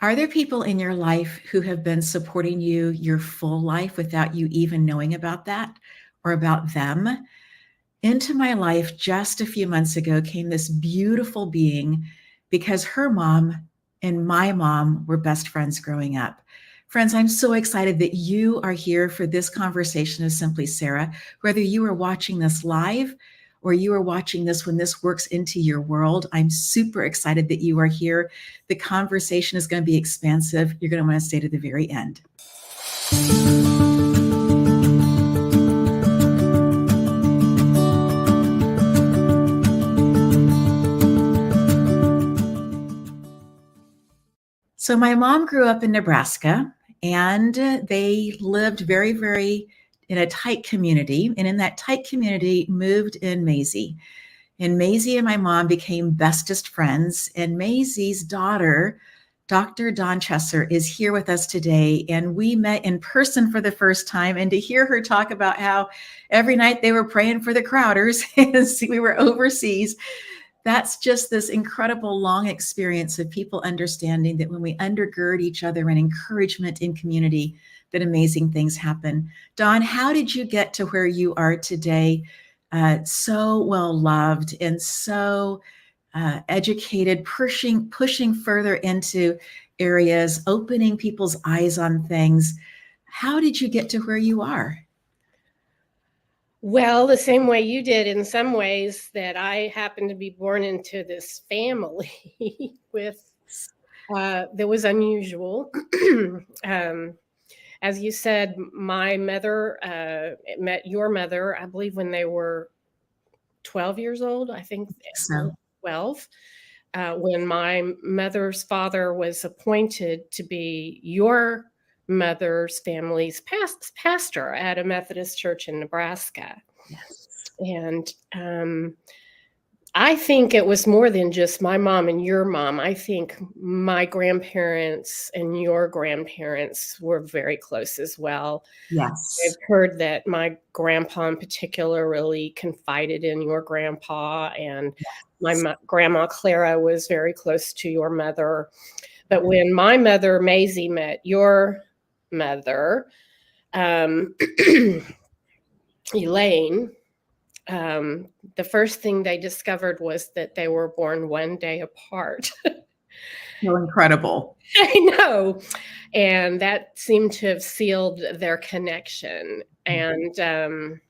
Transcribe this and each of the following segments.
Are there people in your life who have been supporting you your full life without you even knowing about that or about them? Into my life just a few months ago came this beautiful being because her mom and my mom were best friends growing up. Friends, I'm so excited that you are here for this conversation of Simply Sarah, whether you are watching this live or you are watching this when this works into your world. I'm super excited that you are here. The conversation is going to be expansive. You're going to want to stay to the very end. So my mom grew up in Nebraska, and they lived very, very in a tight community. And in that tight community moved in Maisie. And Maisie and my mom became bestest friends. And Maisie's daughter, Dr. Dawn Chesser, is here with us today. And we met in person for the first time. And to hear her talk about how every night they were praying for the Crowders as we were overseas, that's just this incredible long experience of people understanding that when we undergird each other in encouragement in community, that amazing things happen. Dawn, how did you get to where you are today? So well loved and so educated, pushing further into areas, opening people's eyes on things. How did you get to where you are? Well, the same way you did in some ways, that I happened to be born into this family with that was unusual. As you said, my mother met your mother, I believe, when they were 12 years old. I think so. 12. When my mother's father was appointed to be your mother's family's pastor at a Methodist church in Nebraska. Yes. And I think it was more than just my mom and your mom. I think my grandparents and your grandparents were very close as well. Yes. I've heard that my grandpa in particular really confided in your grandpa, and my grandma Clara was very close to your mother. But when my mother Maisie met your mother, Elaine, the first thing they discovered was that they were born one day apart. So incredible. I know. And that seemed to have sealed their connection. And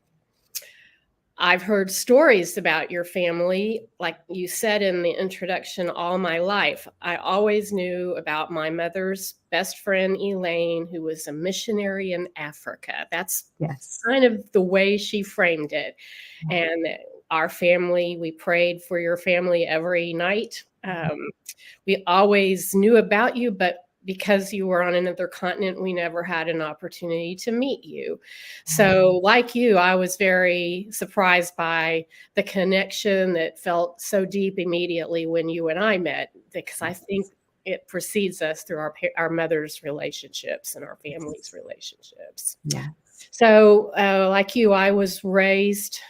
I've heard stories about your family, like you said in the introduction, all my life. I always knew about my mother's best friend, Elaine, who was a missionary in Africa. That's kind of the way she framed it. And our family, we prayed for your family every night. We always knew about you, but because you were on another continent, we never had an opportunity to meet you. So like you, I was very surprised by the connection that felt so deep immediately when you and I met, because I think it precedes us through our mother's relationships and our family's relationships. Yeah. So like you, I was raised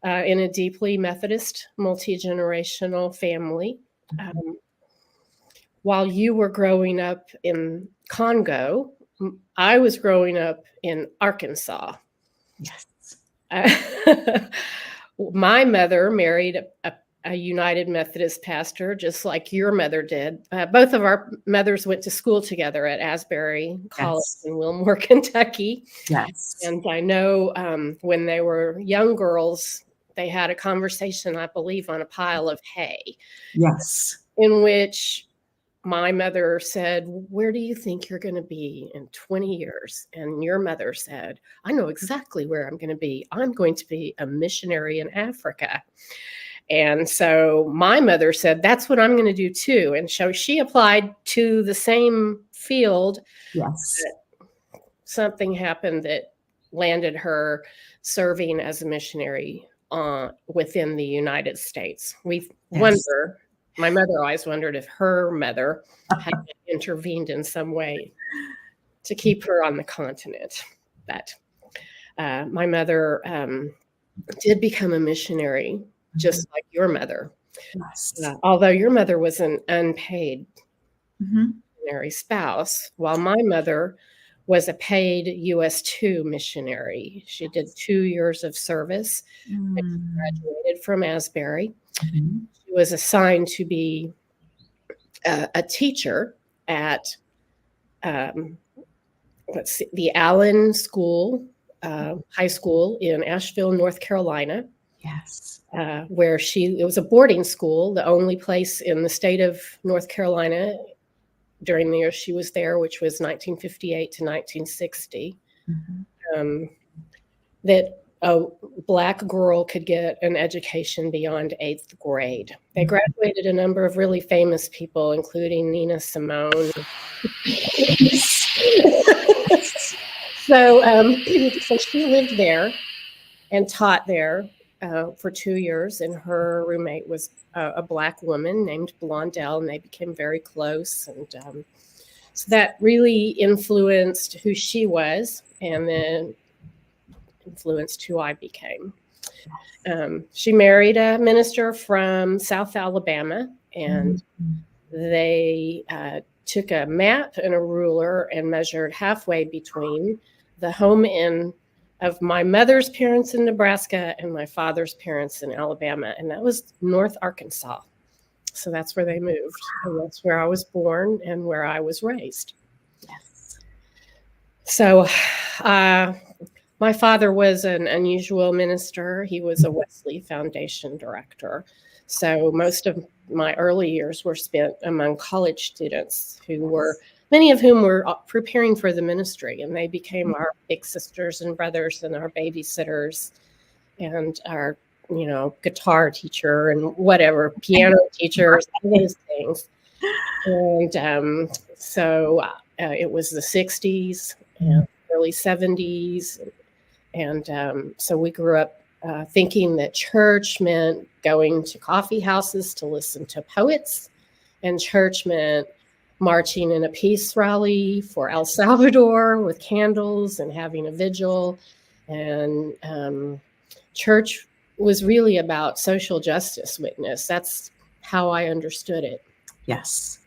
in a deeply Methodist, multi-generational family. While you were growing up in Congo, I was growing up in Arkansas. Yes. My mother married a United Methodist pastor, just like your mother did. Both of our mothers went to school together at Asbury College in Wilmore, Kentucky. Yes. And I know when they were young girls, they had a conversation, I believe, on a pile of hay. Yes. In which my mother said, "Where do you think you're going to be in 20 years? And your mother said, "I know exactly where I'm going to be. I'm going to be a missionary in Africa." And so my mother said, "That's what I'm going to do too." And so she applied to the same field. Yes. Something happened that landed her serving as a missionary within the United States. We wonder. My mother always wondered if her mother had intervened in some way to keep her on the continent. But my mother did become a missionary, just like your mother. Yes. Although your mother was an unpaid missionary spouse, while my mother was a paid US 2 missionary. She did 2 years of service and graduated from Asbury. Mhm. She was assigned to be a teacher at the Allen School, High School in Asheville, North Carolina. Yes. Where it was a boarding school, the only place in the state of North Carolina during the year she was there, which was 1958 to 1960, that a Black girl could get an education beyond 8th grade. They graduated a number of really famous people, including Nina Simone. So she lived there and taught there for 2 years, and her roommate was a Black woman named Blondell, and they became very close. And so that really influenced who she was, and then influenced who I became. She married a minister from South Alabama, and they took a map and a ruler and measured halfway between the home of my mother's parents in Nebraska and my father's parents in Alabama, and that was North Arkansas. So that's where they moved, and that's where I was born and where I was raised. Yes. So my father was an unusual minister. He was a Wesley Foundation director. So most of my early years were spent among college students many of whom were preparing for the ministry, and they became our big sisters and brothers and our babysitters and our, guitar teacher and whatever, piano teachers, all those things. And so it was the 60s and early 70s. And so we grew up thinking that church meant going to coffee houses to listen to poets, and church meant marching in a peace rally for El Salvador with candles and having a vigil. And church was really about social justice witness. That's how I understood it. Yes.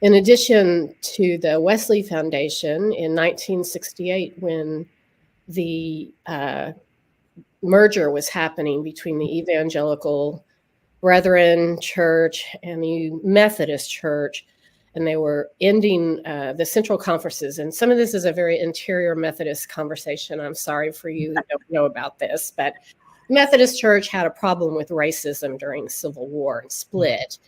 In addition to the Wesley Foundation, in 1968, when the merger was happening between the Evangelical Brethren Church and the Methodist Church, and they were ending the central conferences. And some of this is a very interior Methodist conversation. I'm sorry for you who don't know about this, but Methodist Church had a problem with racism during the Civil War and split.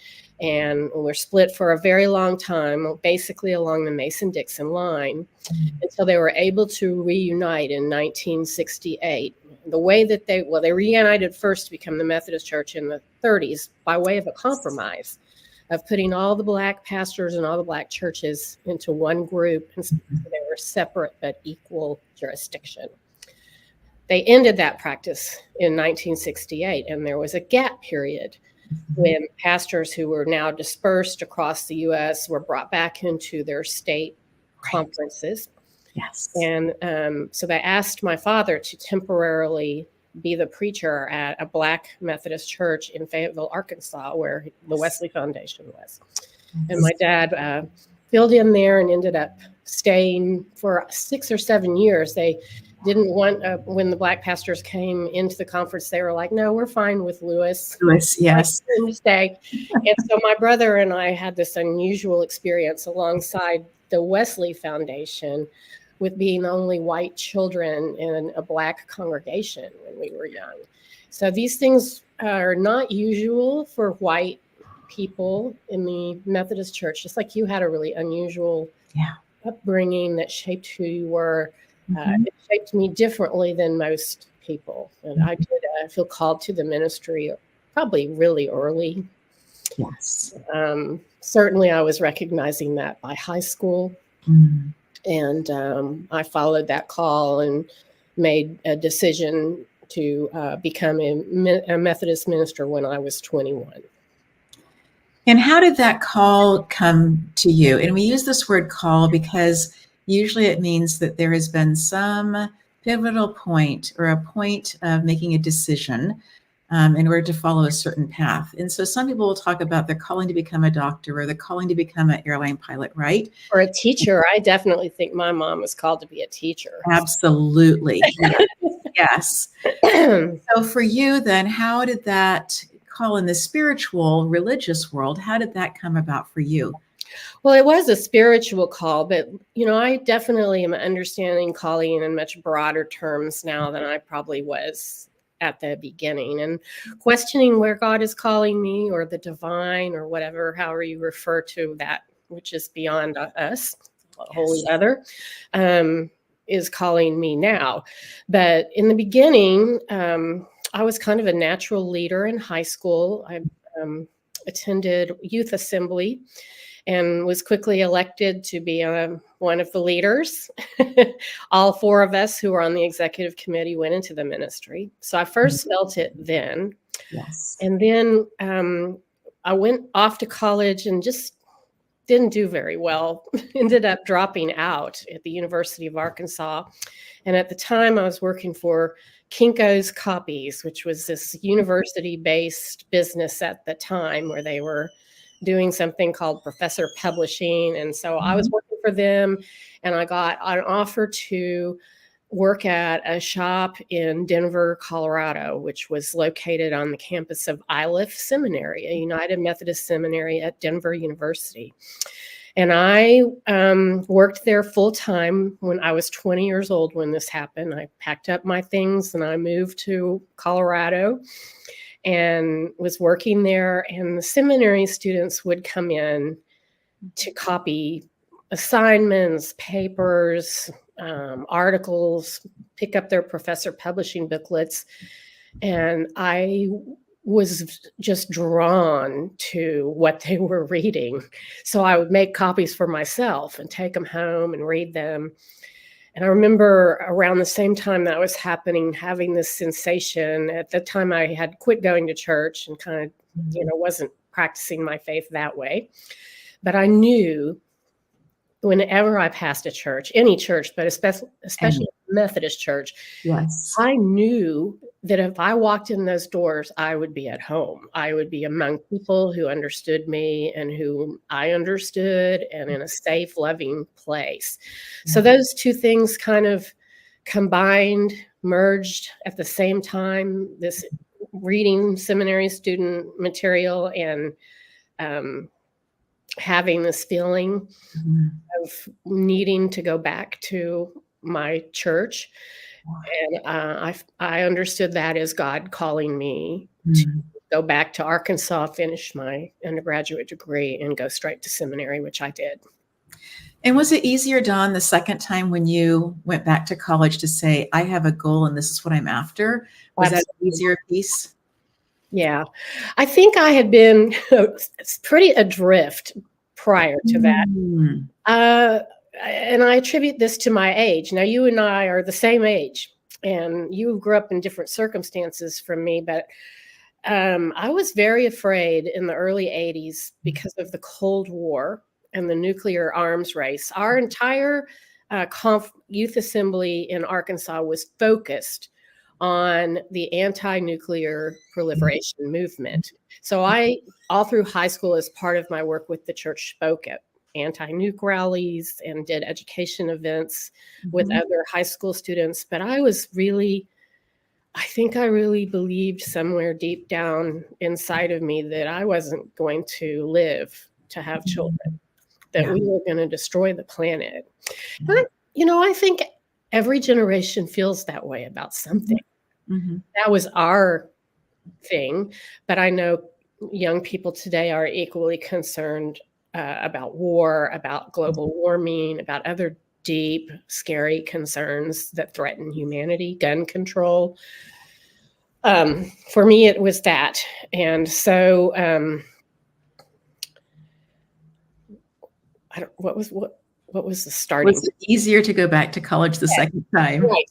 And we're split for a very long time, basically along the Mason-Dixon line, until they were able to reunite in 1968. The way that they reunited first to become the Methodist Church in the 30s by way of a compromise of putting all the Black pastors and all the Black churches into one group, and so they were separate but equal jurisdiction. They ended that practice in 1968, and there was a gap period when pastors who were now dispersed across the U.S. were brought back into their state conferences. Yes. And so they asked my father to temporarily be the preacher at a Black Methodist church in Fayetteville, Arkansas, where the Wesley Foundation was. And my dad filled in there and ended up staying for 6 or 7 years. They didn't want, when the Black pastors came into the conference, they were like, no, we're fine with Lewis. Lewis, yes. Stay. And so my brother and I had this unusual experience alongside the Wesley Foundation with being only white children in a Black congregation when we were young. So these things are not usual for white people in the Methodist Church, just like you had a really unusual upbringing that shaped who you were. It shaped me differently than most people. And I did feel called to the ministry probably really early. Yes. Certainly I was recognizing that by high school. And I followed that call and made a decision to become a Methodist minister when I was 21. And how did that call come to you? And we use this word call because usually it means that there has been some pivotal point or a point of making a decision in order to follow a certain path. And so some people will talk about the calling to become a doctor or the calling to become an airline pilot, right? Or a teacher. I definitely think my mom was called to be a teacher. Absolutely. Yes. So for you then, how did that call in the spiritual, religious world, how did that come about for you? Well, it was a spiritual call, but, I definitely am understanding calling in much broader terms now than I probably was at the beginning, and questioning where God is calling me, or the divine, or whatever, however you refer to that, which is beyond us, wholly other, is calling me now. But in the beginning, I was kind of a natural leader in high school. I attended youth assembly and was quickly elected to be one of the leaders. All four of us who were on the executive committee went into the ministry. So I first felt it then. Yes. And then I went off to college and just didn't do very well. Ended up dropping out at the University of Arkansas. And at the time I was working for Kinko's Copies, which was this university-based business at the time where they were doing something called Professor Publishing. And so I was working for them, and I got an offer to work at a shop in Denver, Colorado, which was located on the campus of Seminary, a United Methodist Seminary at Denver University. And I worked there full time when I was 20 years old when this happened. I packed up my things and I moved to Colorado and was working there. And the seminary students would come in to copy assignments, papers, articles, pick up their professor publishing booklets. And I was just drawn to what they were reading. So I would make copies for myself and take them home and read them. And I remember around the same time that was happening, having this sensation. At the time I had quit going to church and kind of, wasn't practicing my faith that way. But I knew whenever I passed a church, any church, but especially Methodist church, yes, I knew that if I walked in those doors, I would be at home. I would be among people who understood me and who I understood, and in a safe, loving place. So those two things kind of combined, merged at the same time, this reading seminary student material and having this feeling of needing to go back to my church. And I understood that as God calling me to go back to Arkansas, finish my undergraduate degree, and go straight to seminary, which I did. And was it easier, Dawn, the second time when you went back to college to say, I have a goal and this is what I'm after? Was that an easier piece? Yeah. I think I had been pretty adrift prior to that. And I attribute this to my age. Now, you and I are the same age, and you grew up in different circumstances from me, but I was very afraid in the early 80s because of the Cold War and the nuclear arms race. Our entire youth assembly in Arkansas was focused on the anti-nuclear proliferation movement. So I, all through high school, as part of my work with the church, spoke at anti-nuke rallies and did education events with other high school students. But I think I really believed somewhere deep down inside of me that I wasn't going to live to have children, that we were going to destroy the planet. But, I think every generation feels that way about something. That was our thing. But I know young people today are equally concerned about war, about global warming, about other deep, scary concerns that threaten humanity, gun control. For me, it was that. And so what was the starting? Was it easier to go back to college the second time? Right.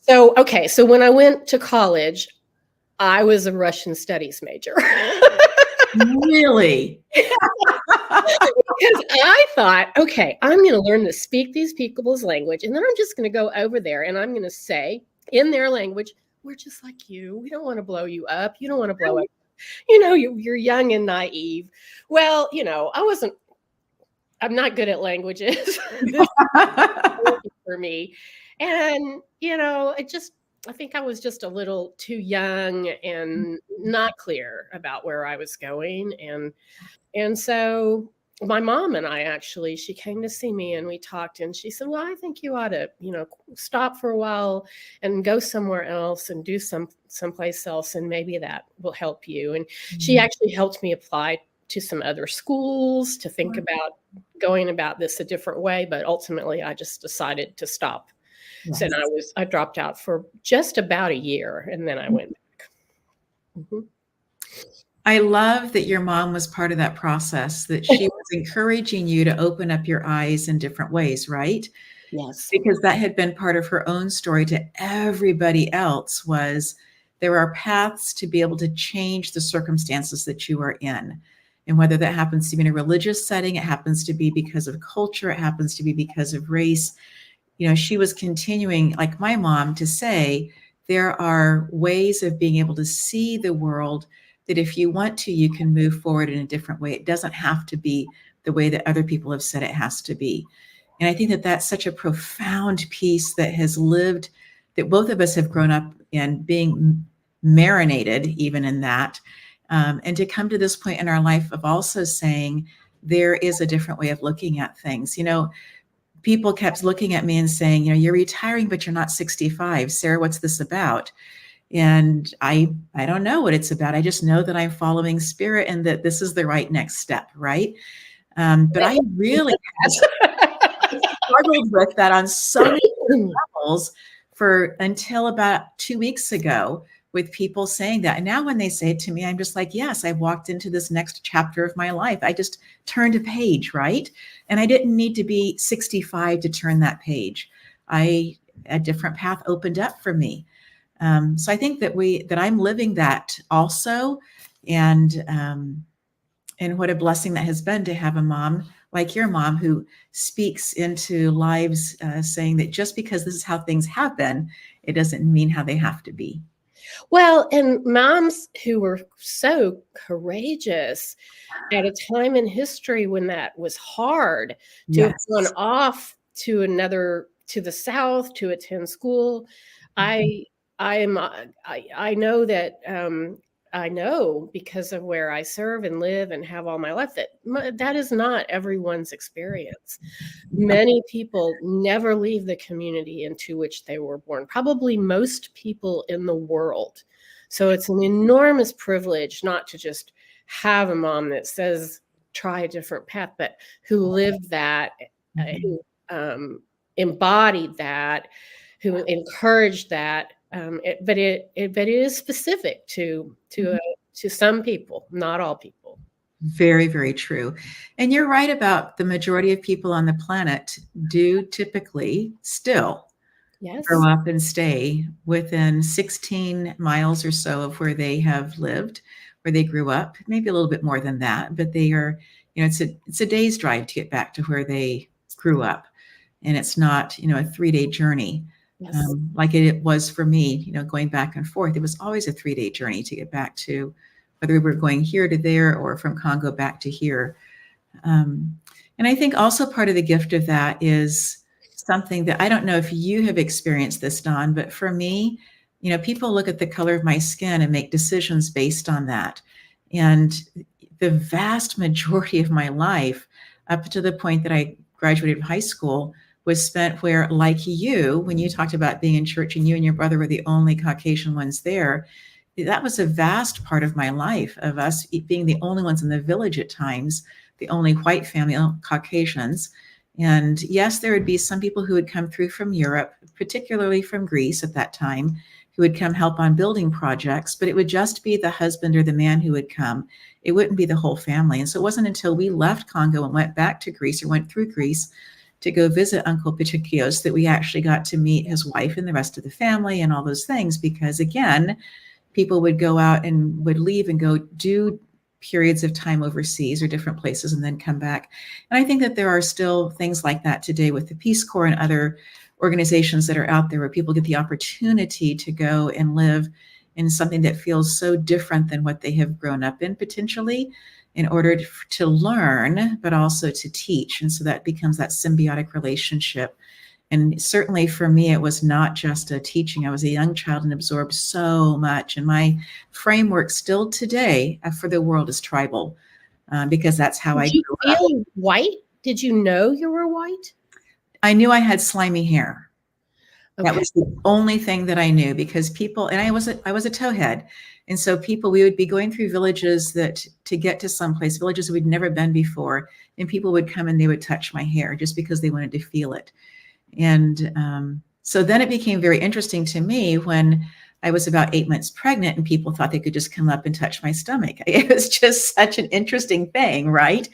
So when I went to college, I was a Russian studies major. Really? Because I thought, okay, I'm going to learn to speak these people's language, and then I'm just going to go over there and I'm going to say in their language we're just like you. We don't want to blow you up. You don't want to blow up. You know, you're young and naive. Well, you know, I'm not good at languages. This is for me. And, you know, I think I was just a little too young and not clear about where I was going. And so my mom and I actually, she came to see me and we talked and she said, well, I think you ought to, you know, stop for a while and go somewhere else and do someplace else. And maybe that will help you. And she actually helped me apply to some other schools to think about going about this a different way. But ultimately I just decided to stop. Yes. So I dropped out for just about a year and then I went back. Mm-hmm. I love that your mom was part of that process, that she was encouraging you to open up your eyes in different ways, right? Yes. Because that had been part of her own story to everybody else, was there are paths to be able to change the circumstances that you are in. And whether that happens to be in a religious setting, it happens to be because of culture, it happens to be because of race. You know, she was continuing, like my mom, to say, there are ways of being able to see the world that if you want to, you can move forward in a different way. It doesn't have to be the way that other people have said it has to be. And I think that that's such a profound piece that has lived, that both of us have grown up in, being marinated even in that. And to come to this point in our life of also saying, there is a different way of looking at things. You know, people kept looking at me and saying, you know, you're retiring, but you're not 65. Sarah, what's this about? And I don't know what it's about. I just know that I'm following Spirit and that this is the right next step, right? But I really struggled with that on so many levels until about 2 weeks ago, with people saying that. And now when they say it to me, I'm just like, yes, I walked into this next chapter of my life. I just turned a page, right? And I didn't need to be 65 to turn that page. A different path opened up for me. So I think that I'm living that also, and what a blessing that has been to have a mom like your mom who speaks into lives, saying that just because this is how things have been, it doesn't mean how they have to be. Well, and moms who were so courageous at a time in history when that was hard to have gone off to the South to attend school. I know that I know, because of where I serve and live and have all my life, that is not everyone's experience. Many people never leave the community into which they were born, probably most people in the world. So it's an enormous privilege not to just have a mom that says, try a different path, but who lived that, who embodied that, who encouraged that. But it is specific to some people, not all people. Very, very true. And you're right about the majority of people on the planet do typically still grow up and stay within 16 miles or so of where they have lived, where they grew up, maybe a little bit more than that, but they are, you know, it's a day's drive to get back to where they grew up. And it's not, you know, a 3-day journey. Like it was for me, you know, going back and forth. It was always a 3-day journey to get back to, whether we were going here to there or from Congo back to here. And I think also part of the gift of that is something that I don't know if you have experienced this, Dawn, but for me, you know, people look at the color of my skin and make decisions based on that. And the vast majority of my life, up to the point that I graduated high school, was spent where, like you, when you talked about being in church and you and your brother were the only Caucasian ones there, that was a vast part of my life, of us being the only ones in the village at times, the only white family, Caucasians. And yes, there would be some people who would come through from Europe, particularly from Greece at that time, who would come help on building projects, but it would just be the husband or the man who would come. It wouldn't be the whole family. And so it wasn't until we left Congo and went back to Greece, or went through Greece to go visit Uncle Pichikios, that we actually got to meet his wife and the rest of the family and all those things. Because again, people would go out and would leave and go do periods of time overseas or different places and then come back. And I think that there are still things like that today with the Peace Corps and other organizations that are out there where people get the opportunity to go and live in something that feels so different than what they have grown up in potentially, in order to learn, but also to teach. And so that becomes that symbiotic relationship. And certainly for me, it was not just a teaching. I was a young child and absorbed so much. And my framework still today for the world is tribal, because that's how I Did you grew up. feel white? Did you know you were white? I knew I had slimy hair. Okay. That was the only thing that I knew, because people, and I was a towhead. And so we would be going through villages to get to someplace, villages we'd never been before. And people would come and they would touch my hair just because they wanted to feel it. And so then it became very interesting to me when I was about 8 months pregnant and people thought they could just come up and touch my stomach. It was just such an interesting thing, right?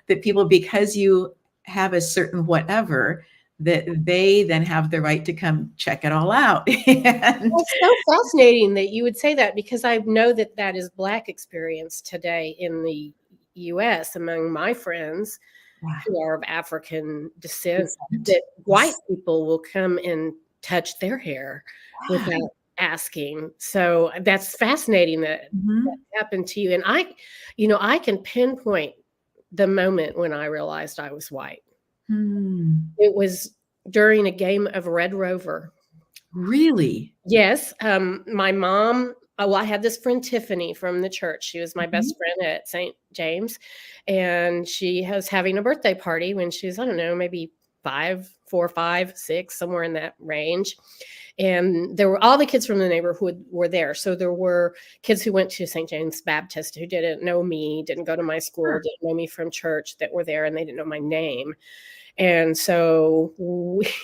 That people, because you have a certain whatever, that they then have the right to come check it all out. And it's so fascinating that you would say that, because I know that is Black experience today in the U.S. among my friends who are of African descent, that white people will come and touch their hair without asking. So that's fascinating that happened to you. And I can pinpoint the moment when I realized I was white. It was during a game of Red Rover. Really? Yes. My mom, I had this friend, Tiffany, from the church. She was my best friend at St. James. And she was having a birthday party when she was, I don't know, maybe 4, 5, 6, somewhere in that range. And there were all the kids from the neighborhood were there. So there were kids who went to St. James Baptist who didn't know me, didn't go to my school, didn't know me from church, that were there, and they didn't know my name. And so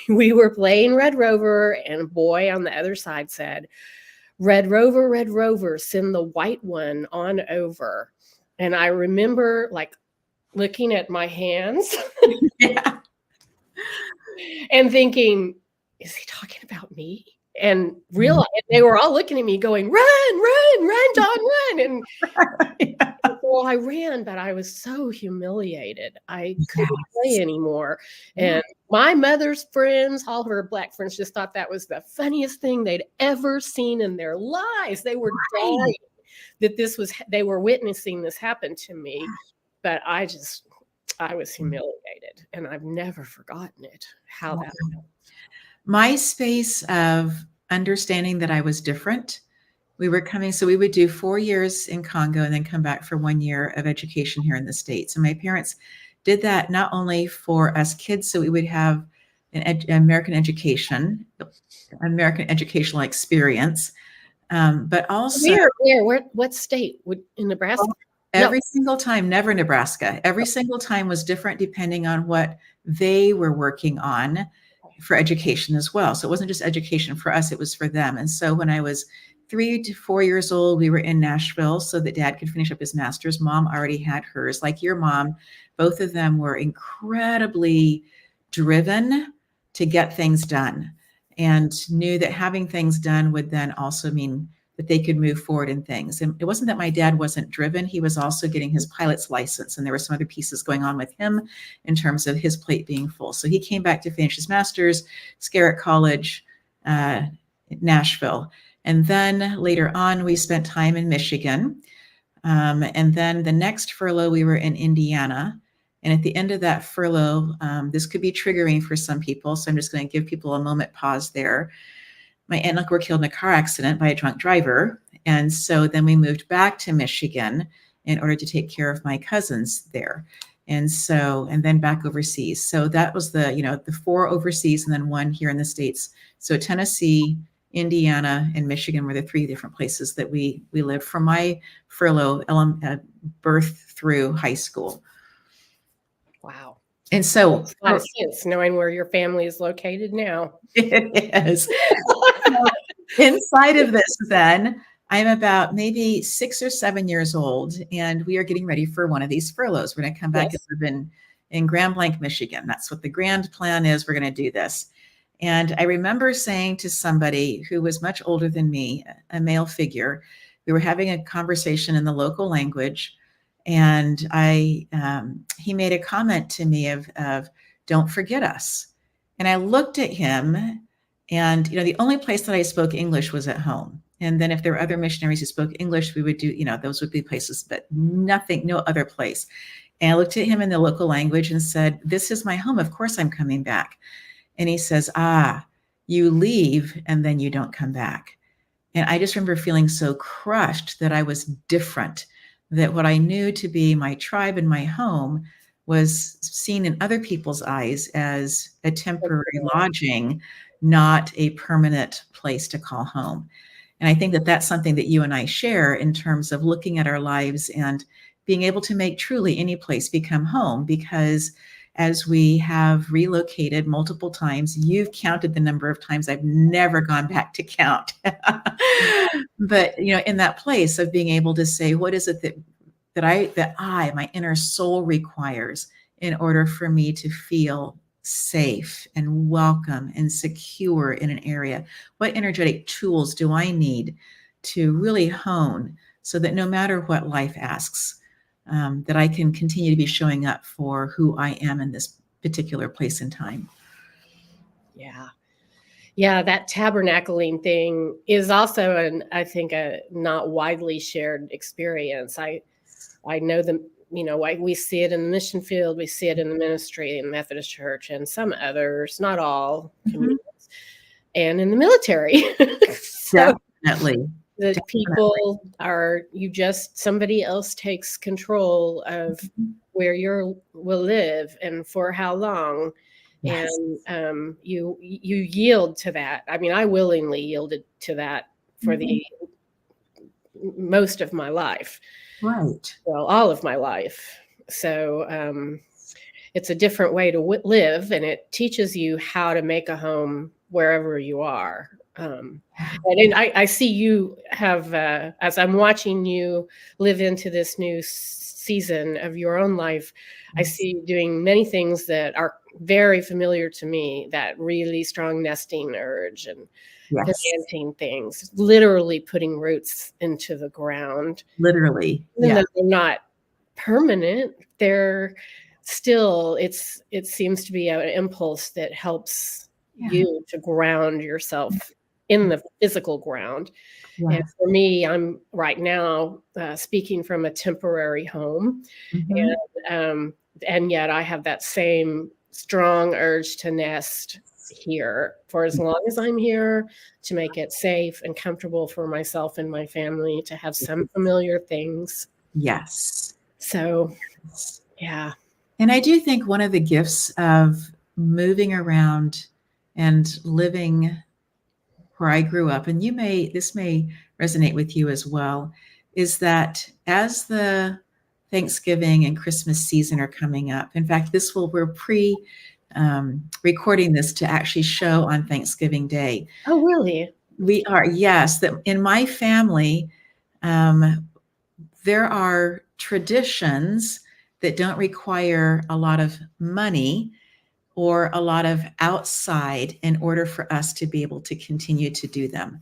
we were playing Red Rover, and a boy on the other side said, Red Rover, send the white one on over. And I remember like looking at my hands and thinking, is he talking about me? And realized they were all looking at me going, run, Don, run. And so I ran, but I was so humiliated. I couldn't play anymore. And my mother's friends, all her Black friends, just thought that was the funniest thing they'd ever seen in their lives. They were dying that they were witnessing this happen to me. But I was humiliated, and I've never forgotten it, how that happened. My space of understanding that I was different, we would do 4 years in Congo and then come back for 1 year of education here in the States. And my parents did that not only for us kids, so we would have an American educational experience, but also what state in Nebraska? Every single time, never Nebraska. Every single time was different depending on what they were working on for education as well. So it wasn't just education for us, it was for them. And so when I was 3 to 4 years old, we were in Nashville so that Dad could finish up his master's. Mom already had hers. Like your mom, both of them were incredibly driven to get things done, and knew that having things done would then also mean that they could move forward in things. And it wasn't that my dad wasn't driven. He was also getting his pilot's license, and there were some other pieces going on with him in terms of his plate being full. So he came back to finish his master's, Garrett College, Nashville. And then later on, we spent time in Michigan. And then the next furlough, we were in Indiana. And at the end of that furlough, this could be triggering for some people, so I'm just going to give people a moment pause there. My aunt and uncle were killed in a car accident by a drunk driver. And so then we moved back to Michigan in order to take care of my cousins there. And then back overseas. So that was the 4 overseas and then 1 here in the States. So Tennessee, Indiana, and Michigan were the 3 different places that we lived from my furlough birth through high school. Wow. And so makes a lot of sense knowing where your family is located now. It is. So inside of this, then I'm about maybe 6 or 7 years old, and we are getting ready for one of these furloughs. We're going to come back and live in Grand Blanc, Michigan. That's what the grand plan is. We're going to do this. And I remember saying to somebody who was much older than me, a male figure, we were having a conversation in the local language, and he made a comment to me of don't forget us. And I looked at him, and, the only place that I spoke English was at home. And then if there were other missionaries who spoke English, we would do, those would be places, but nothing, no other place. And I looked at him in the local language and said, "This is my home. Of course I'm coming back." And he says, "You leave and then you don't come back." And I just remember feeling so crushed that I was different, that what I knew to be my tribe and my home was seen in other people's eyes as a temporary lodging, not a permanent place to call home. And I think that that's something that you and I share in terms of looking at our lives and being able to make truly any place become home, because as we have relocated multiple times, you've counted the number of times. I've never gone back to count. But, in that place of being able to say, what is it that my inner soul requires in order for me to feel safe and welcome and secure in an area? What energetic tools do I need to really hone so that no matter what life asks, that I can continue to be showing up for who I am in this particular place and time? Yeah, that tabernacling thing is also I think a not widely shared experience. I know them, we see it in the mission field, we see it in the ministry in the Methodist Church and some others, not all communities, and in the military. So Definitely. the people somebody else takes control of where you will live and for how long. Yes. And you yield to that. I mean, I willingly yielded to that for the most of my life. Right. Well, all of my life. So it's a different way to live, and it teaches you how to make a home wherever you are. And I see you have, as I'm watching you live into this new season of your own life, I see you doing many things that are very familiar to me, that really strong nesting urge and planting things, literally putting roots into the ground. Literally. Even though they're not permanent, they're still, it seems to be an impulse that helps you to ground yourself in the physical ground. Yeah. And for me, I'm right now speaking from a temporary home, and yet I have that same strong urge to nest here for as long as I'm here, to make it safe and comfortable for myself and my family, to have some familiar things. Yes. So, yeah. And I do think one of the gifts of moving around and living where I grew up, and this may resonate with you as well, is that as the Thanksgiving and Christmas season are coming up, in fact, we're recording this to actually show on Thanksgiving Day. Oh, really? We are, yes. That in my family, there are traditions that don't require a lot of money or a lot of outside in order for us to be able to continue to do them.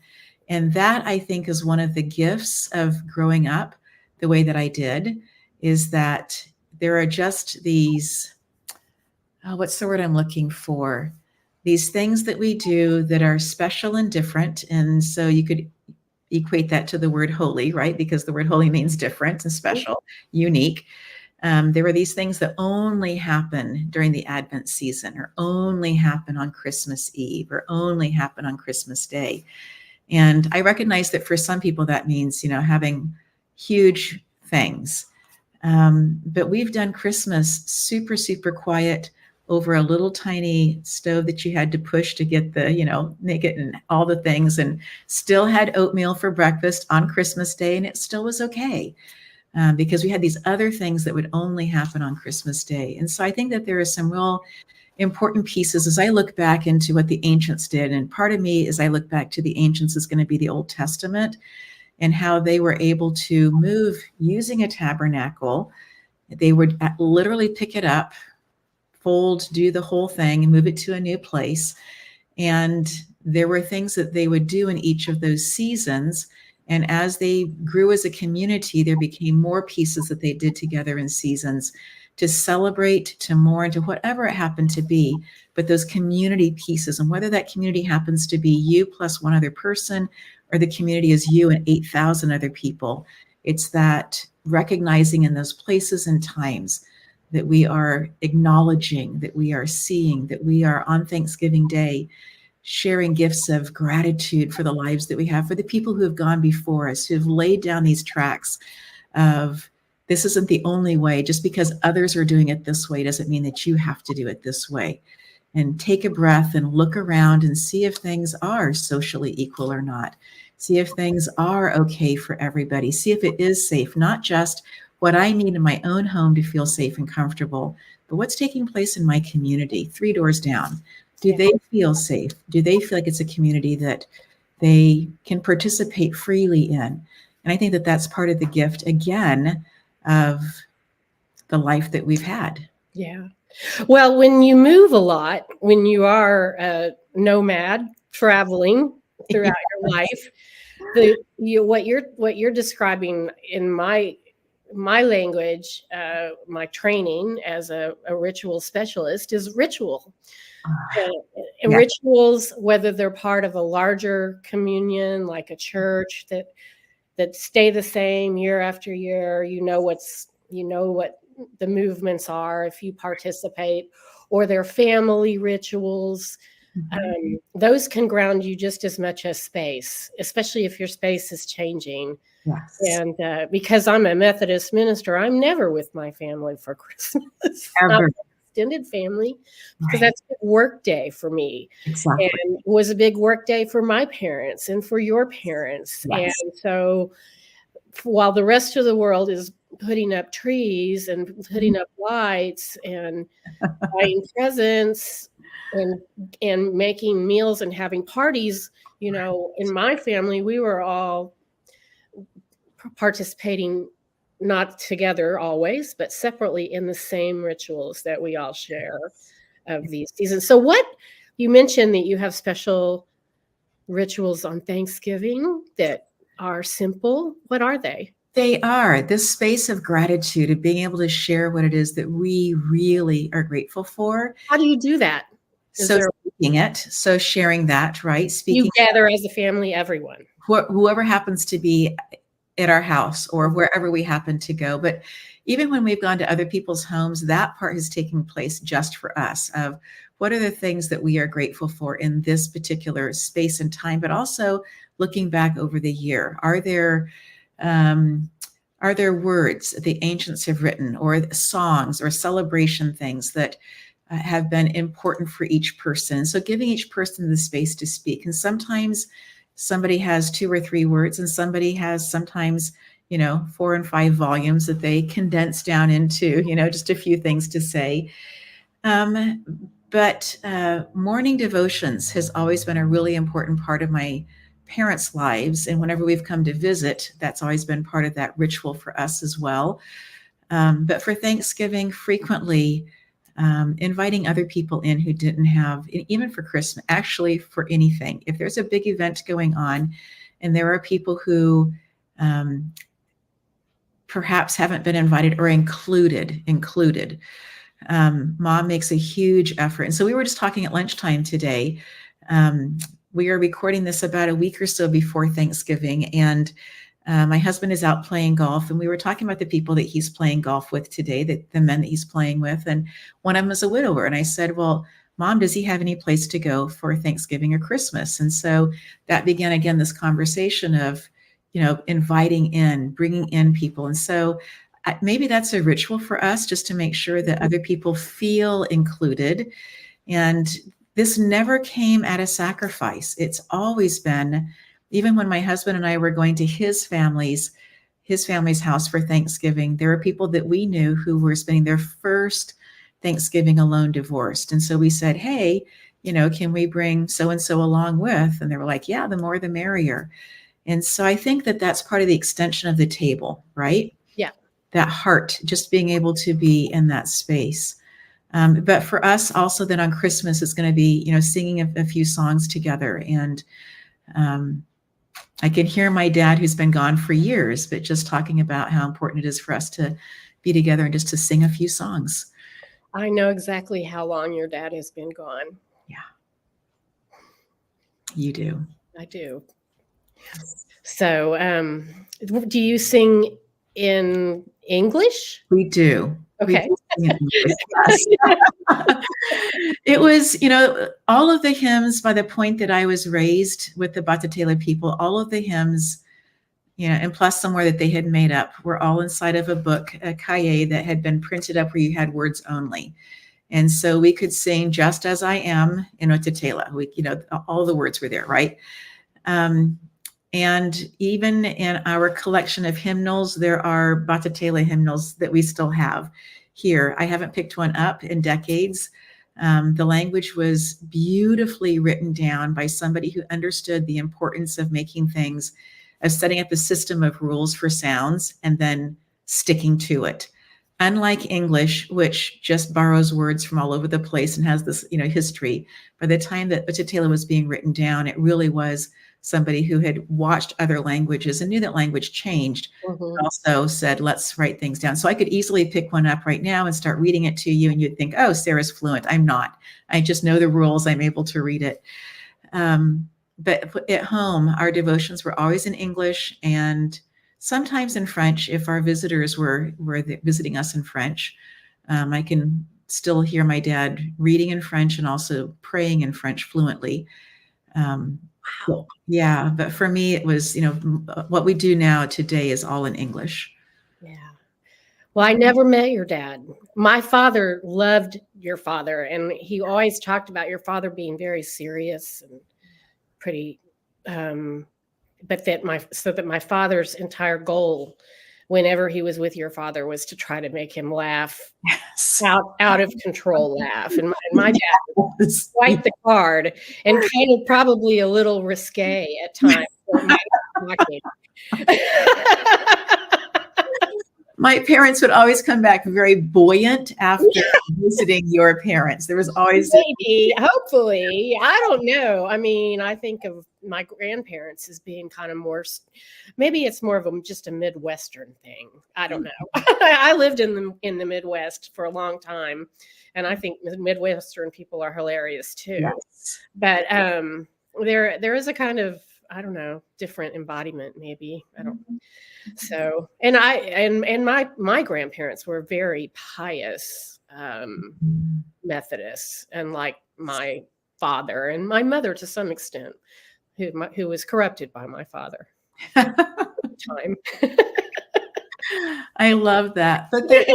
And that, I think, is one of the gifts of growing up the way that I did, is that there are just these, what's the word I'm looking for? These things that we do that are special and different. And so you could equate that to the word holy, right? Because the word holy means different and special, unique. There were these things that only happen during the Advent season, or only happen on Christmas Eve, or only happen on Christmas Day. And I recognize that for some people that means, having huge things. But we've done Christmas super, super quiet over a little tiny stove that you had to push to get the, make it and all the things, and still had oatmeal for breakfast on Christmas Day, and it still was okay. Because we had these other things that would only happen on Christmas Day. And so I think that there are some real important pieces as I look back into what the ancients did. And part of me, as I look back to the ancients, is going to be the Old Testament and how they were able to move using a tabernacle. They would literally pick it up, fold, do the whole thing, and move it to a new place. And there were things that they would do in each of those seasons. And as they grew as a community, there became more pieces that they did together in seasons to celebrate, to mourn, to whatever it happened to be. But those community pieces, and whether that community happens to be you plus one other person, or the community is you and 8,000 other people, it's that recognizing in those places and times that we are acknowledging, that we are seeing, that we are on Thanksgiving Day sharing gifts of gratitude for the lives that we have, for the people who have gone before us, who have laid down these tracks of, this isn't the only way. Just because others are doing it this way doesn't mean that you have to do it this way. And take a breath and look around and see if things are socially equal or not. See if things are okay for everybody. See if it is safe, not just what I need in my own home to feel safe and comfortable, but what's taking place in my community, 3 doors down. Do they feel safe? Do they feel like it's a community that they can participate freely in? And I think that that's part of the gift, again, of the life that we've had. Yeah. Well, when you move a lot, when you are a nomad traveling throughout your life, what you're describing in my language, my training as a ritual specialist is ritual. And rituals, whether they're part of a larger communion like a church that stay the same year after year, you know what the movements are if you participate, or their family rituals. Those can ground you just as much as space, especially if your space is changing. Yes. And because I'm a Methodist minister, I'm never with my family for Christmas. Ever. Extended family, because that's a work day for me. Exactly. And it was a big work day for my parents and for your parents. Yes. And so while the rest of the world is putting up trees and putting up lights and buying presents and making meals and having parties, you know, in my family, we were all participating, not together always, but separately in the same rituals that we all share of these seasons. So what you mentioned that you have special rituals on Thanksgiving that are simple. What are they? They are this space of gratitude, of being able to share what it is that we really are grateful for. How do you do that? Speaking it. So sharing that, right? Speaking. You gather as a family, everyone. Whoever happens to be at our house or wherever we happen to go. But even when we've gone to other people's homes, that part has taken place just for us, of what are the things that we are grateful for in this particular space and time, but also looking back over the year. Are there words the ancients have written, or songs or celebration things that have been important for each person? So giving each person the space to speak. And sometimes somebody has 2 or 3 words, and somebody has sometimes, 4 and 5 volumes that they condense down into, just a few things to say. But morning devotions has always been a really important part of my parents' lives. And whenever we've come to visit, that's always been part of that ritual for us as well. But for Thanksgiving, frequently inviting other people in who didn't have, even for Christmas, actually for anything. If there's a big event going on and there are people who perhaps haven't been invited or included, Mom makes a huge effort. And so we were just talking at lunchtime today. We are recording this about a week or so before Thanksgiving, and my husband is out playing golf, and we were talking about the people that he's playing golf with today, the men that he's playing with, and one of them is a widower. And I said, well, Mom, does he have any place to go for Thanksgiving or Christmas? And so that began again this conversation of, inviting in, bringing in people. And so maybe that's a ritual for us, just to make sure that other people feel included. And this never came at a sacrifice. It's always been, even when my husband and I were going to his family's house for Thanksgiving, there were people that we knew who were spending their first Thanksgiving alone, divorced. And so we said, hey, can we bring so-and-so along with? And they were like, yeah, the more the merrier. And so I think that that's part of the extension of the table, right? Yeah. That heart, just being able to be in that space. But for us also then on Christmas, it's going to be, singing a few songs together. And I can hear my dad, who's been gone for years, but just talking about how important it is for us to be together and just to sing a few songs. I know exactly how long your dad has been gone. Yeah, you do. I do. So, do you sing in English? We do. Okay. We do sing in English, yes. It was, all of the hymns, by the point that I was raised with the Batatela people, all of the hymns, and plus somewhere that they had made up, were all inside of a book, a cahier that had been printed up where you had words only. And so we could sing Just As I Am in Otatela. All the words were there, right? And even in our collection of hymnals, there are Batatela hymnals that we still have here. I haven't picked one up in decades. The language was beautifully written down by somebody who understood the importance of making things, of setting up a system of rules for sounds and then sticking to it. Unlike English, which just borrows words from all over the place and has this, history, by the time that Otatela was being written down, it really was somebody who had watched other languages and knew that language changed, but also said, let's write things down. So I could easily pick one up right now and start reading it to you, and you'd think, oh, Sarah's fluent. I'm not. I just know the rules. I'm able to read it. But at home, our devotions were always in English and sometimes in French if our visitors were visiting us in French. I can still hear my dad reading in French and also praying in French fluently. Wow. Yeah, but for me, it was, what we do now today is all in English. Yeah. Well, I never met your dad. My father loved your father, and he always talked about your father being very serious and pretty, but that my father's entire goal whenever he was with your father was to try to make him laugh, yes. out of control laugh. And my dad was quite the card and kind of probably a little risque at times. My parents would always come back very buoyant after visiting your parents. There was always maybe, hopefully, I don't know. I mean, I think of my grandparents as being kind of more, maybe it's more of just a Midwestern thing. I don't know. I lived in the Midwest for a long time, and I think Midwestern people are hilarious too. Yes. But there is a kind of, I don't know, different embodiment, maybe. I don't know. So, and my grandparents were very pious Methodists, and like my father and my mother to some extent, who was corrupted by my father. Time. I love that. But there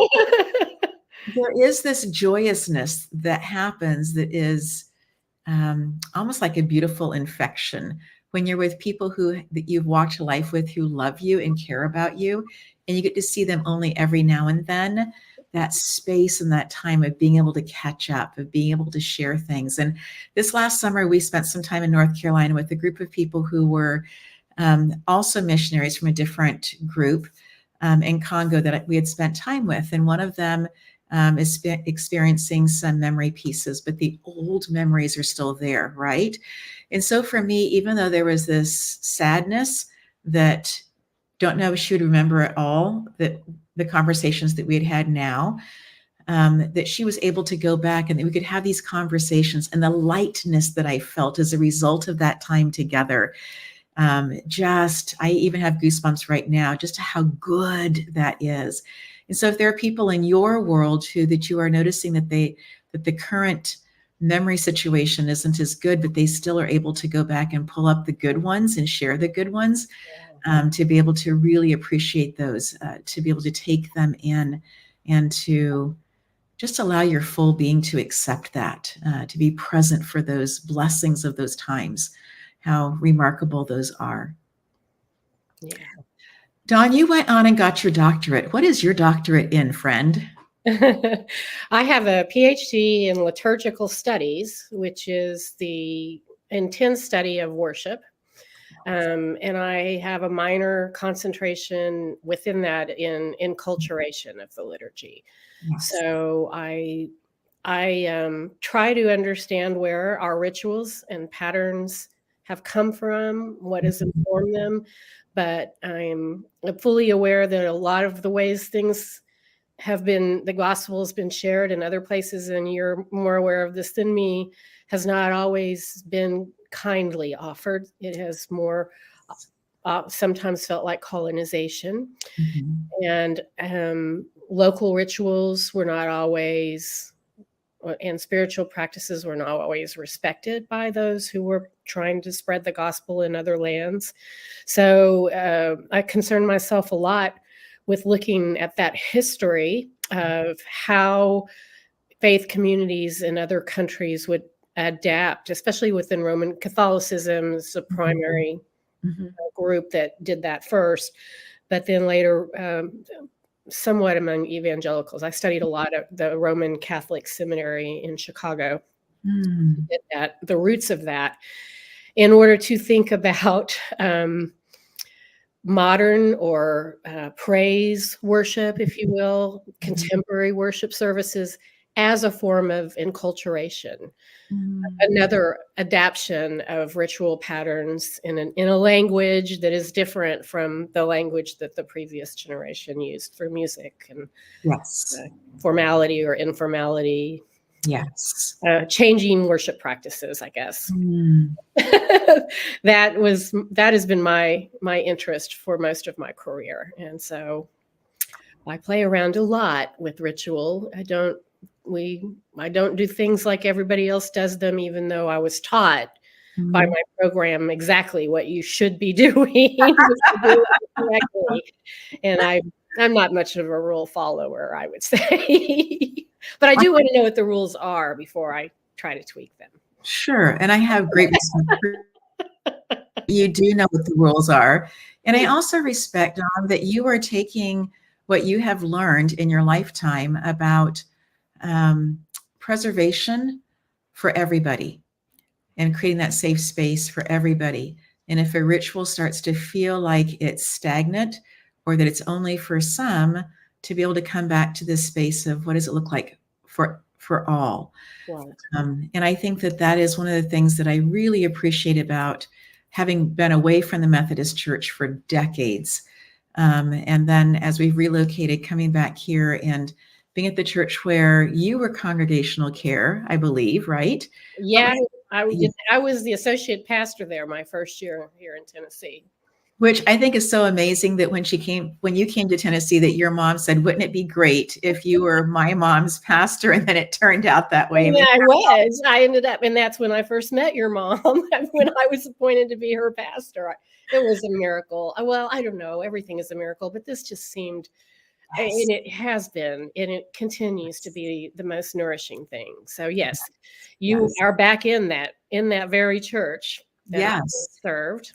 is this joyousness that happens that is almost like a beautiful infection when you're with people that you've walked life with, who love you and care about you, and you get to see them only every now and then. That space and that time of being able to catch up, of being able to share things. And this last summer, we spent some time in North Carolina with a group of people who were also missionaries from a different group in Congo that we had spent time with. And one of them is experiencing some memory pieces, but the old memories are still there, right? And so for me, even though there was this sadness that don't know if she would remember at all, that the conversations that we had now, that she was able to go back and that we could have these conversations, and the lightness that I felt as a result of that time together. I even have goosebumps right now, just how good that is. And so if there are people in your world that you are noticing that the current memory situation isn't as good, but they still are able to go back and pull up the good ones and share the good ones, to be able to really appreciate those, to be able to take them in, and to just allow your full being to accept that, to be present for those blessings of those times, how remarkable those are. Yeah. Dawn, you went on and got your doctorate. What is your doctorate in, friend? I have a PhD in Liturgical Studies, which is the intense study of worship. And I have a minor concentration within that in enculturation of the liturgy. Yes. So I try to understand where our rituals and patterns have come from, what has informed them, but I'm fully aware that a lot of the ways things the gospel has been shared in other places, and you're more aware of this than me, has not always been kindly offered. It has more sometimes felt like colonization. And local rituals were not always, and spiritual practices were not always respected by those who were trying to spread the gospel in other lands. So I concern myself a lot with looking at that history of how faith communities in other countries would adapt, especially within Roman Catholicism is the primary group that did that first, but then later somewhat among evangelicals. I studied a lot of the Roman Catholic Seminary in Chicago, the roots of that, in order to think about modern or praise worship, if you will, contemporary worship services as a form of enculturation, another adaptation of ritual patterns in a language that is different from the language that the previous generation used for music and formality or informality. Yes. Changing worship practices, I guess. That has been my interest for most of my career. And so I play around a lot with ritual. I don't do things like everybody else does them, even though I was taught by my program exactly what you should be doing. Correctly. And I'm not much of a rule follower, I would say. But I do want to know what the rules are before I try to tweak them. Sure. And I have great respect for you do know what the rules are. And I also respect, Dawn, that you are taking what you have learned in your lifetime about preservation for everybody and creating that safe space for everybody. And if a ritual starts to feel like it's stagnant or that it's only for some, to be able to come back to this space of what does it look like for all. Right. And I think that is one of the things that I really appreciate about having been away from the Methodist Church for decades. And then as we've relocated, coming back here and being at the church where you were congregational care, I believe, right? Yeah, I was the associate pastor there my first year here in Tennessee. Which I think is so amazing that when you came to Tennessee, that your mom said, wouldn't it be great if you were my mom's pastor? And then it turned out that way. Yeah, I ended up, and that's when I first met your mom, when I was appointed to be her pastor. It was a miracle. Well, I don't know. Everything is a miracle, but this just seemed, and it has been, and it continues to be the most nourishing thing. So yes, you are back in that very church that I served.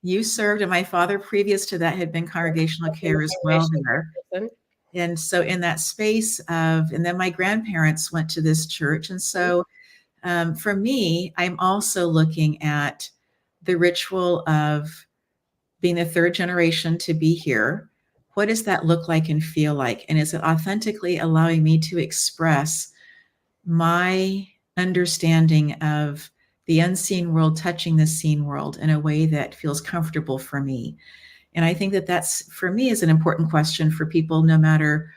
You served, and my father previous to that had been congregational care as well there. And so in that space and then my grandparents went to this church. And so for me, I'm also looking at the ritual of being the third generation to be here. What does that look like and feel like? And is it authentically allowing me to express my understanding of the unseen world touching the seen world in a way that feels comfortable for me? And I think that's, for me, is an important question for people, no matter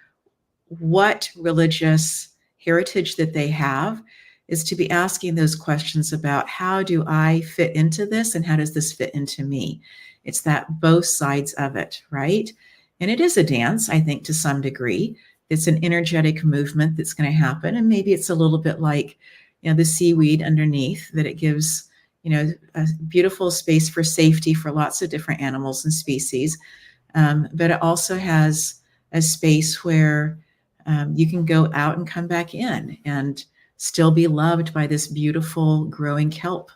what religious heritage that they have, is to be asking those questions about how do I fit into this and how does this fit into me? It's that both sides of it, right? And it is a dance, I think, to some degree. It's an energetic movement that's going to happen. And maybe it's a little bit like, the seaweed underneath, that it gives, a beautiful space for safety for lots of different animals and species. But it also has a space where you can go out and come back in and still be loved by this beautiful growing kelp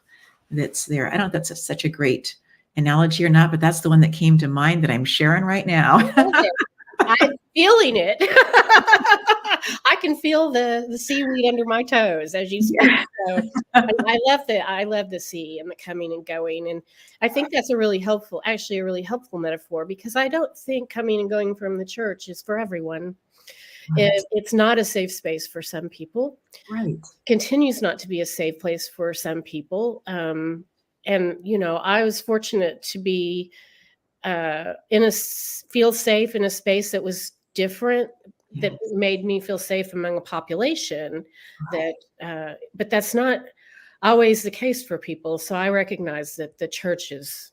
that's there. I don't know if that's such a great analogy or not, but that's the one that came to mind that I'm sharing right now. Okay. I'm feeling it. I can feel the seaweed under my toes as you speak. So I love the sea and the coming and going. And I think that's a really helpful metaphor, because I don't think coming and going from the church is for everyone. Right. It's not a safe space for some people. Right. Continues not to be a safe place for some people. And, I was fortunate to be feel safe in a space that was different, that made me feel safe among a population but that's not always the case for people. So I recognize that the church is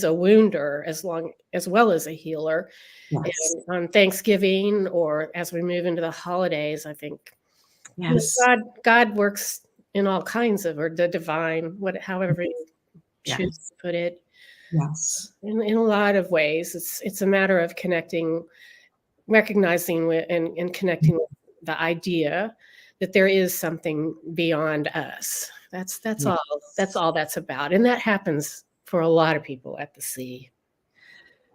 a wounder as well as a healer. Yes. And on Thanksgiving, or as we move into the holidays, I think God works in all kinds of, or the divine, however you choose to put it. Yes. In a lot of ways, it's a matter of recognizing and connecting with the idea that there is something beyond us. That's all that's about. And that happens for a lot of people at the sea.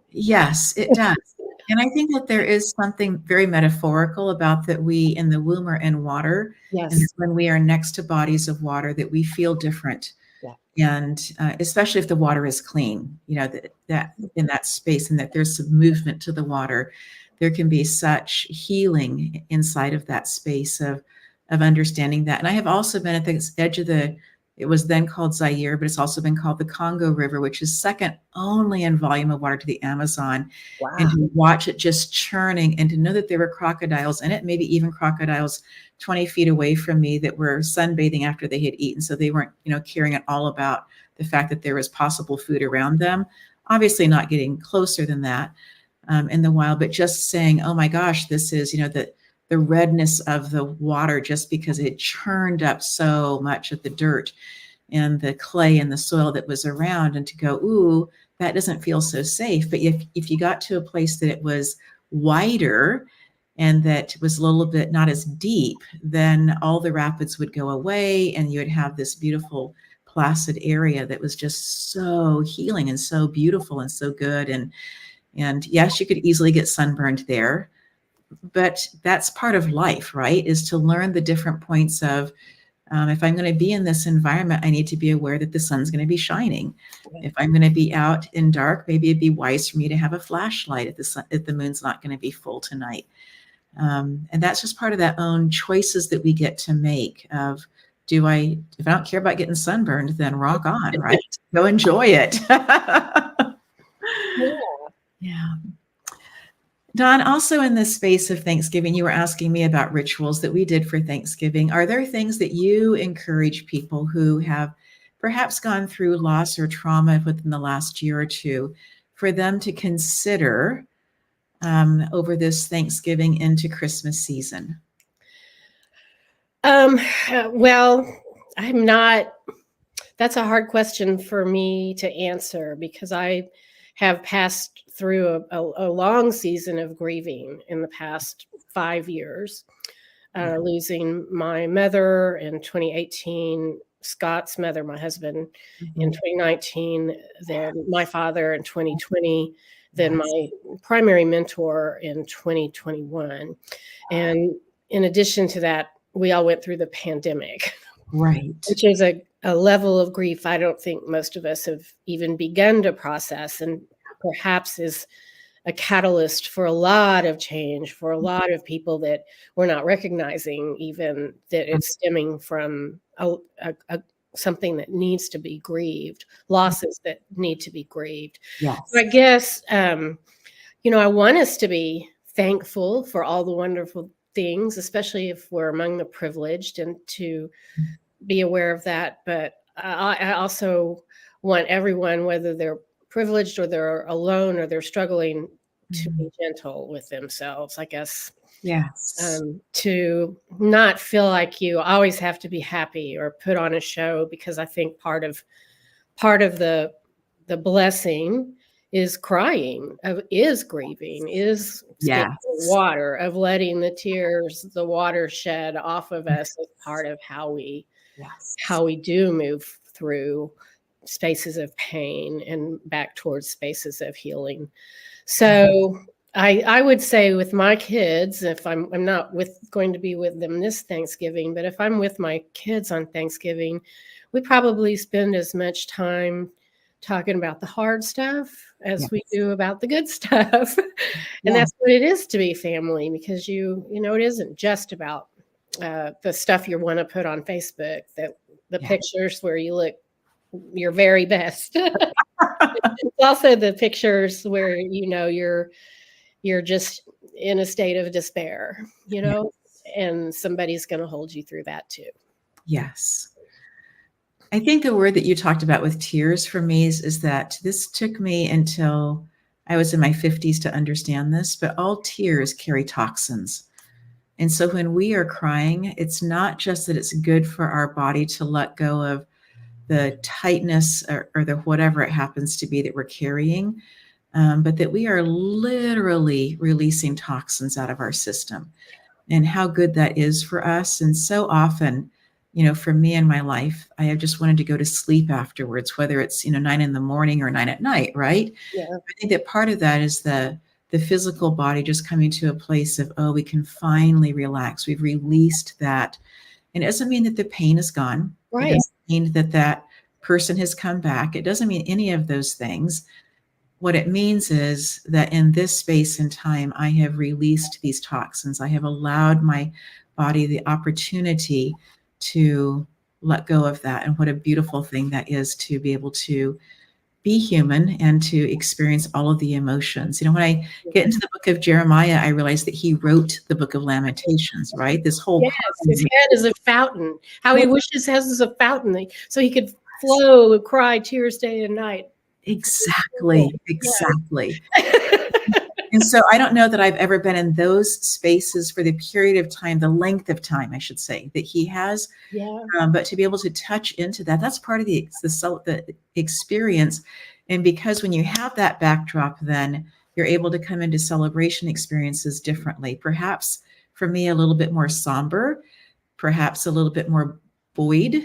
Yes, it does. And I think that there is something very metaphorical about that we in the womb are in water. Yes. And when we are next to bodies of water, that we feel different. Yeah. And especially if the water is clean, that in that space, and that there's some movement to the water, there can be such healing inside of that space of understanding that. And I have also been at the edge of it was then called Zaire, but it's also been called the Congo River, which is second only in volume of water to the Amazon. Wow. And to watch it just churning, and to know that there were crocodiles in it, maybe even crocodiles 20 feet away from me that were sunbathing after they had eaten. So they weren't, caring at all about the fact that there was possible food around them. Obviously not getting closer than that in the wild, but just saying, oh my gosh, this is, the redness of the water, just because it churned up so much of the dirt and the clay and the soil that was around, and to go, ooh, that doesn't feel so safe. But if you got to a place that it was wider and that was a little bit not as deep, then all the rapids would go away, and you would have this beautiful placid area that was just so healing and so beautiful and so good. And yes, you could easily get sunburned there, but that's part of life, right? Is to learn the different points of, if I'm going to be in this environment, I need to be aware that the sun's going to be shining. If I'm going to be out in dark, maybe it'd be wise for me to have a flashlight if the moon's not going to be full tonight. And that's just part of that own choices that we get to make of, if I don't care about getting sunburned, then rock on, right? Go enjoy it. Yeah. Don, also in this space of Thanksgiving, you were asking me about rituals that we did for Thanksgiving. Are there things that you encourage people who have perhaps gone through loss or trauma within the last year or two for them to consider over this Thanksgiving into Christmas season? Well, that's a hard question for me to answer, because I have passed through a long season of grieving in the past 5 years, losing my mother in 2018, Scott's mother, my husband, in 2019, then my father in 2020, then my primary mentor in 2021. And in addition to that, we all went through the pandemic, right? Which is a level of grief I don't think most of us have even begun to process, and perhaps is a catalyst for a lot of change for a lot of people that we're not recognizing even that it's stemming from something that needs to be grieved, losses that need to be grieved. Yes. So I guess, I want us to be thankful for all the wonderful things, especially if we're among the privileged, and to be aware of that. But I also want everyone, whether they're privileged or they're alone or they're struggling, to be gentle with themselves, I guess. Yes. To not feel like you always have to be happy or put on a show, because I think part of the blessing is crying, is grieving, is water, of letting the water shed off of us as part of how we do move through spaces of pain and back towards spaces of healing. So I would say with my kids, if I'm not going to be with them this Thanksgiving, but if I'm with my kids on Thanksgiving, we probably spend as much time talking about the hard stuff as we do about the good stuff. And that's what it is to be family, because it isn't just about the stuff you want to put on Facebook, the pictures where you look your very best. It's also the pictures where you're just in a state of despair, and somebody's going to hold you through that too. Yes. I think the word that you talked about with tears for me is that this took me until I was in my 50s to understand this, but all tears carry toxins. And so when we are crying, it's not just that it's good for our body to let go of the tightness or the whatever it happens to be that we're carrying, but that we are literally releasing toxins out of our system, and how good that is for us. And so often, for me in my life, I have just wanted to go to sleep afterwards, whether it's 9 in the morning or 9 at night, right? Yeah. I think that part of that is the physical body just coming to a place of, we can finally relax. We've released that. And it doesn't mean that the pain is gone. Right. It doesn't mean that person has come back. It doesn't mean any of those things. What it means is that in this space and time, I have released these toxins. I have allowed my body the opportunity to let go of that. And what a beautiful thing that is, to be able to be human and to experience all of the emotions. When I get into the book of Jeremiah, I realize that he wrote the book of Lamentations, right? This whole his head is a fountain. How he wishes his head was a fountain so he could flow and cry tears day and night. Exactly. And so I don't know that I've ever been in those spaces for the period of time, the length of time, I should say, that he has. Yeah. But to be able to touch into that, that's part of the experience. And because when you have that backdrop, then you're able to come into celebration experiences differently. Perhaps for me, a little bit more somber, perhaps a little bit more buoyed,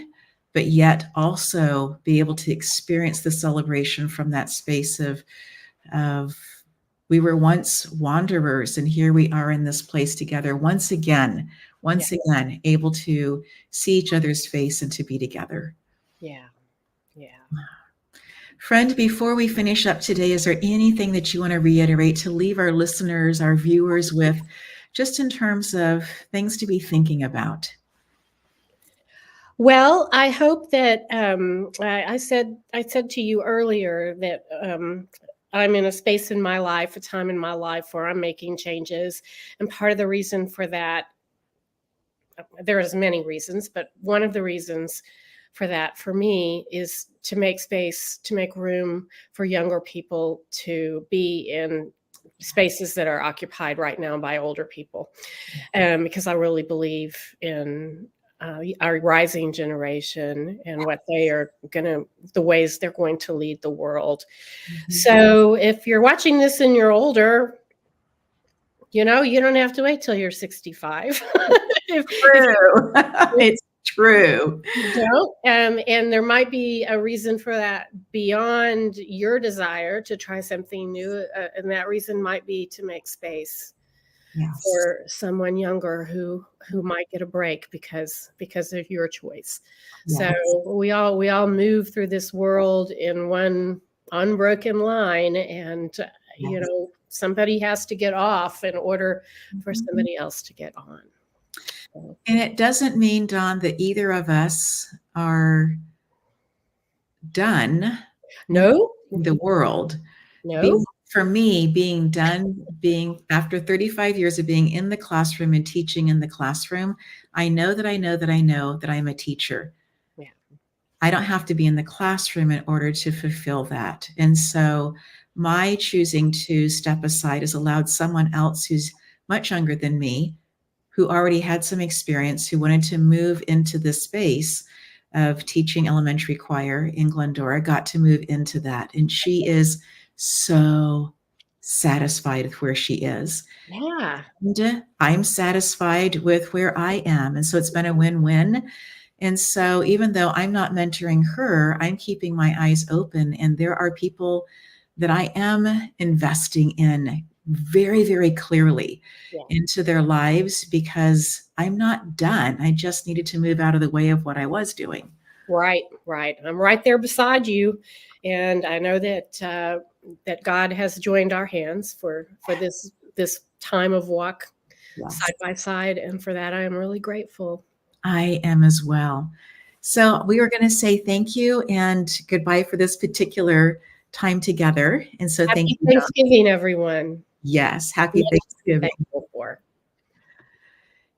but yet also be able to experience the celebration from that space of we were once wanderers, and here we are in this place together once again, able to see each other's face and to be together. Yeah. Friend, before we finish up today, is there anything that you want to reiterate to leave our listeners, our viewers with, just in terms of things to be thinking about? Well, I hope that I said to you earlier that I'm in a space in my life, a time in my life where I'm making changes. And part of the reason for that, there's many reasons, but one of the reasons for that for me is to make space, to make room for younger people to be in spaces that are occupied right now by older people. Because I really believe in our rising generation and what they are the ways they're going to lead the world. Mm-hmm. So if you're watching this and you're older, you don't have to wait till you're 65. It's true. You don't. And there might be a reason for that beyond your desire to try something new. And that reason might be to make space. Yes. For someone younger who might get a break because of your choice. Yes. So we all move through this world in one unbroken line, and yes. Somebody has to get off in order for somebody else to get on. So. And it doesn't mean, Dawn, that either of us are done. No, in the world. No. For me, being after 35 years of being in the classroom and teaching in the classroom, I know that I'm a teacher. Yeah. I don't have to be in the classroom in order to fulfill that. And so my choosing to step aside has allowed someone else who's much younger than me, who already had some experience, who wanted to move into this space of teaching elementary choir in Glendora, got to move into that. And she is so satisfied with where she is. Yeah. And I'm satisfied with where I am. And so it's been a win-win. And so even though I'm not mentoring her, I'm keeping my eyes open. And there are people that I am investing in very, very clearly into their lives, because I'm not done. I just needed to move out of the way of what I was doing. Right. I'm right there beside you. And I know that that God has joined our hands for this time of walk side by side. And for that, I am really grateful. I am as well. So we were going to say thank you and goodbye for this particular time together. And so Happy thank you. Thanksgiving, everyone. Yes. Happy What are you Thanksgiving. thankful for?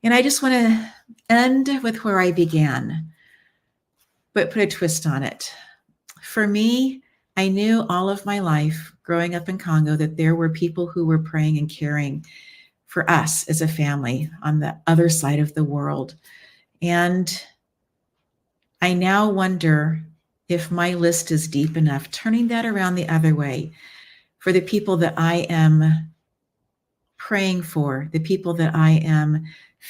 And I just want to end with where I began, but put a twist on it. For me, I knew all of my life growing up in Congo that there were people who were praying and caring for us as a family on the other side of the world. And I now wonder if my list is deep enough, turning that around the other way for the people that I am praying for, the people that I am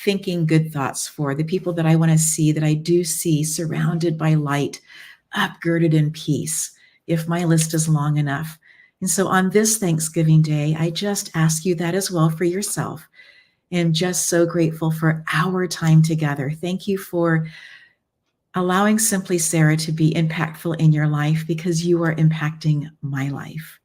thinking good thoughts for, the people that I want to see, that I do see surrounded by light, upgirded in peace, if my list is long enough. And so on this Thanksgiving Day, I just ask you that as well for yourself. And just so grateful for our time together. Thank you for allowing Simply Sarah to be impactful in your life, because you are impacting my life.